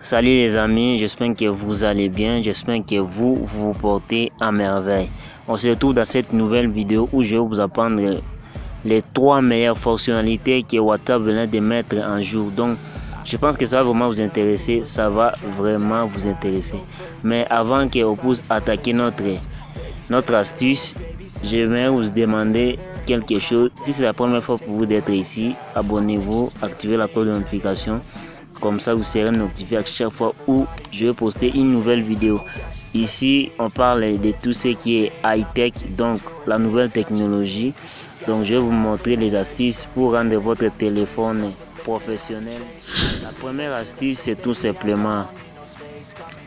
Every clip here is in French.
Salut les amis, j'espère que vous allez bien, j'espère que vous vous portez à merveille. On se retrouve dans cette nouvelle vidéo où je vais vous apprendre les 3 meilleures fonctionnalités que WhatsApp venait de mettre en jour. Donc, je pense que ça va vraiment vous intéresser, ça va vraiment vous intéresser. Mais avant qu'on puisse attaquer notre astuce, je vais vous demander quelque chose. Si c'est la première fois pour vous d'être ici, abonnez-vous, activez la cloche de notification. Comme ça, vous serez notifié à chaque fois où je vais poster une nouvelle vidéo. Ici, on parle de tout ce qui est high-tech, donc la nouvelle technologie. Donc, je vais vous montrer les astuces pour rendre votre téléphone professionnel. La première astuce, c'est tout simplement,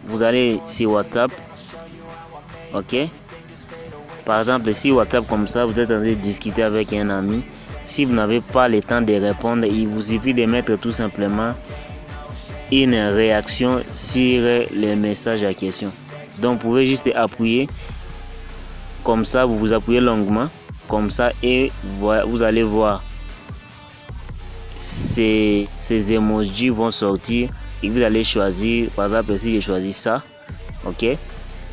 vous allez sur WhatsApp, ok? Par exemple, si WhatsApp comme ça, vous êtes en train de discuter avec un ami. Si vous n'avez pas le temps de répondre, il vous suffit de mettre tout simplement une réaction sur les messages à question. Donc vous pouvez juste appuyer comme ça, vous appuyez longuement comme ça et vous allez voir ces emojis vont sortir et vous allez choisir. Par exemple, si je choisis ça, ok,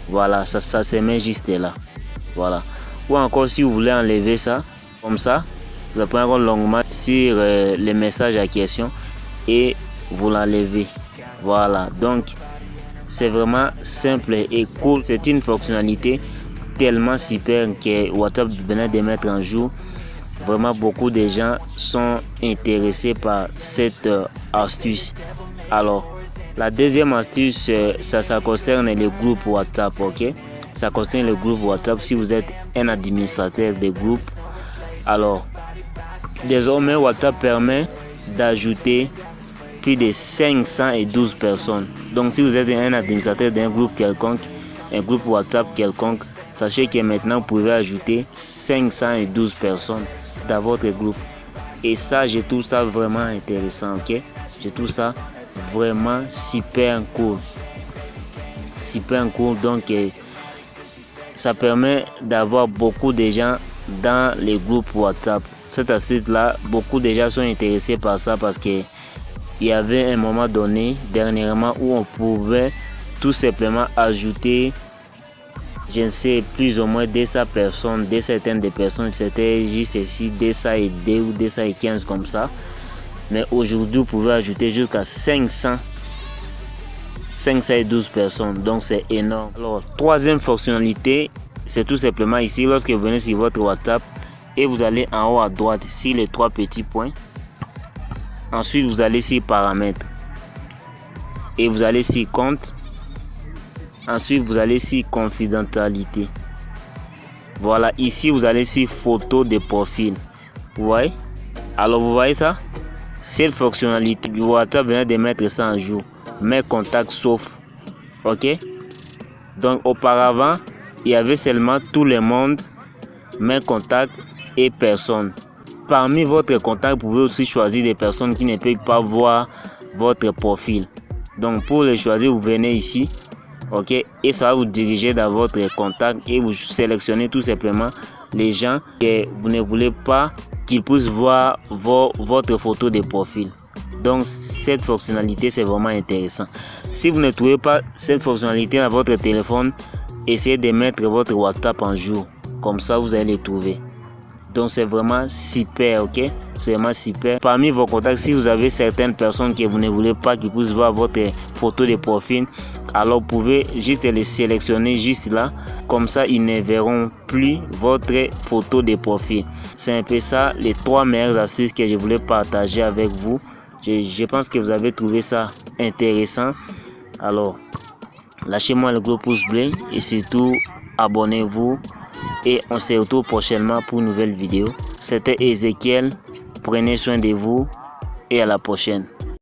voilà, ça se met juste là, voilà. Ou encore si vous voulez enlever ça comme ça, vous appuyez encore longuement sur les messages à question et vous l'enlevez. Voilà, donc c'est vraiment simple et cool. C'est une fonctionnalité tellement super que WhatsApp venait de mettre en jour. Vraiment, beaucoup de gens sont intéressés par cette astuce. Alors, la deuxième astuce, ça concerne les groupes WhatsApp, ok? Ça concerne le groupe WhatsApp. Si vous êtes un administrateur des groupes, alors désormais WhatsApp permet d'ajouter plus de 512 personnes. Donc si vous êtes un administrateur d'un groupe quelconque, un groupe WhatsApp quelconque, sachez que maintenant vous pouvez ajouter 512 personnes dans votre groupe. Et ça, je trouve ça vraiment intéressant, ok? Je trouve ça vraiment super cool. Super cool, donc ça permet d'avoir beaucoup de gens dans les groupes WhatsApp. Cette astuce là, beaucoup de gens sont intéressés par ça parce que il y avait un moment donné dernièrement où on pouvait tout simplement ajouter, je ne sais, plus ou moins 200 personnes, des certaines des personnes, c'était juste ici 202 ou 215 comme ça. Mais aujourd'hui, vous pouvez ajouter jusqu'à 512 personnes, donc c'est énorme. Alors, troisième fonctionnalité, c'est tout simplement ici, lorsque vous venez sur votre WhatsApp et vous allez en haut à droite sur les 3 petits points. Ensuite, vous allez sur paramètres et vous allez sur compte. Ensuite, vous allez sur confidentialité. Voilà, ici, vous allez sur photo de profil. Vous voyez? Alors, vous voyez ça? Cette fonctionnalité, WhatsApp vient de mettre ça en jour. Mes contacts sauf. Ok? Donc, auparavant, il y avait seulement tout le monde, mes contacts et personne. Parmi votre contact, vous pouvez aussi choisir des personnes qui ne peuvent pas voir votre profil. Donc pour les choisir, vous venez ici, ok, et ça va vous diriger dans votre contact et vous sélectionnez tout simplement les gens que vous ne voulez pas qu'ils puissent voir votre photo de profil. Donc cette fonctionnalité, c'est vraiment intéressant. Si vous ne trouvez pas cette fonctionnalité dans votre téléphone, essayez de mettre votre WhatsApp en jour. Comme ça, vous allez les trouver. Donc c'est vraiment super, ok? C'est vraiment super. Parmi vos contacts, si vous avez certaines personnes que vous ne voulez pas qu'ils puissent voir votre photo de profil, alors vous pouvez juste les sélectionner juste là. Comme ça, ils ne verront plus votre photo de profil. C'est un peu ça, les 3 meilleures astuces que je voulais partager avec vous. Je pense que vous avez trouvé ça intéressant. Alors, lâchez-moi le gros pouce bleu et surtout, abonnez-vous. Et on se retrouve prochainement pour une nouvelle vidéo. C'était Ezekiel. Prenez soin de vous et à la prochaine.